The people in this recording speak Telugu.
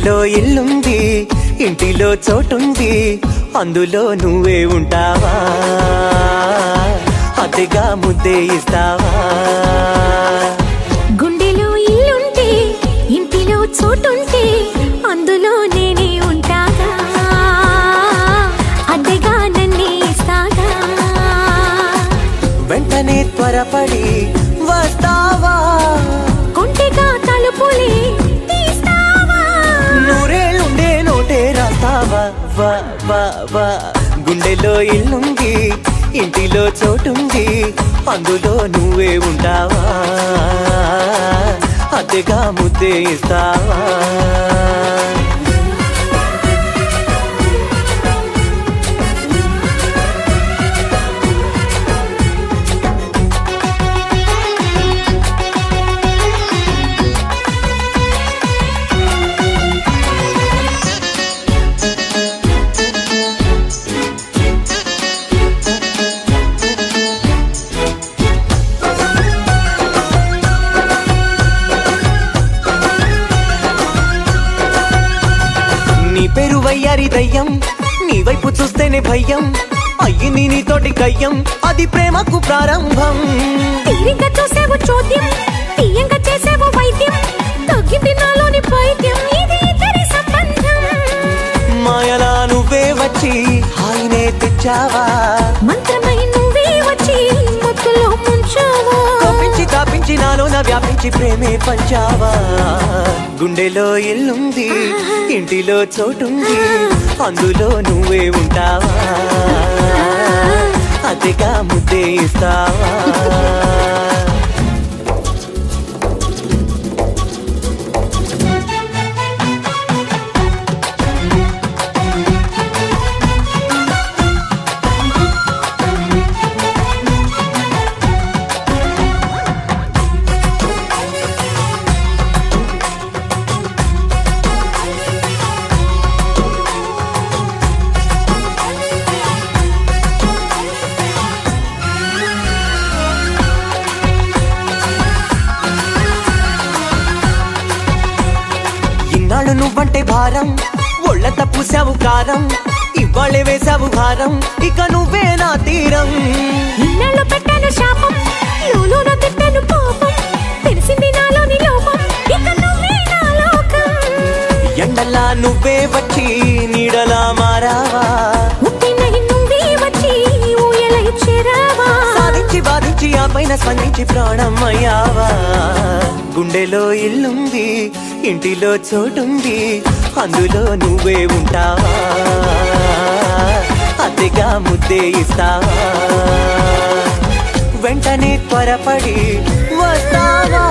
గుండెలో ఇల్లుంది, ఇంటిలో చోటుంది, అందులో నువ్వే ఉంటావా? అతిగా ముద్దే ఇస్తావా? గుండెలో ఇల్లుంటే ఇంటిలో చోటుంటే అందులో నేనే ఉంటాగా, అద్దెగా నన్నే ఇస్తాగా. వెంటనే త్వరపడి వస్తావా? కొంటెగా తలుపులే తీస్తావా? నూరేళ్ళుండే నోటే రాస్తావా? వా వా వా. గుండెలో ఇల్లుంది, ఇంటిలో చోటుంది, అందులో నువ్వే ఉంటావా? అతిగా ముద్దే ఇస్తావా? పెరువయ్యారి దయ్యం, నీ వైపు చూస్తేనే భయం, అయ్యి నీతోటి కయ్యం, అది ప్రేమకు ప్రారంభం. తీరిగ్గా చూసేవు చోద్యం, తీయంగా చేసేవు వైద్యం, తగ్గింది నాలోని పైద్యం, ఇది ఇద్దరి సంబంధం. మాయలా నువ్వే వచ్చి హాయినే తెచ్చావా? మంత్రమై నువ్వే వచ్చి మత్తులో ముంచావా? కప్పించి కాపించి నాలోన వ్యాపించి ప్రేమే పంచావా? గుండెలో ఇల్లుంది, ఇంటిలో చోటుంది, అందులో నువ్వే ఉంటావా? అతిగా ముద్దే ఇస్తావా? ఇన్నాళ్ళు నువ్వంటే భారం, ఒళ్ళంత పూసావు కారం, ఇవాళే వేసావు భారం, ఇక నువ్వే నా తీరం. ఇన్నాళ్ళు పెట్టాను శాపం, లోలోన తిట్టాను పాపం, తెలిసింది నాలోని లోపం, ఇక నువ్వే నా లోకం. ఎండలా నువ్వే వచ్చి నీడలా మారావా? ఉప్పినై నువ్వే వచ్చి ఊయలై చేరావా? సాధించి బాధించి ఆ పైన స్పందించి ప్రాణం అయ్యావా? గుండెలో ఇల్లుంది, ఇంటిలో చోటుంది, అందులో నువ్వే ఉంటావా? అతిగా ముద్దే ఇస్తావా? వెంటనే త్వరపడి వస్తావా?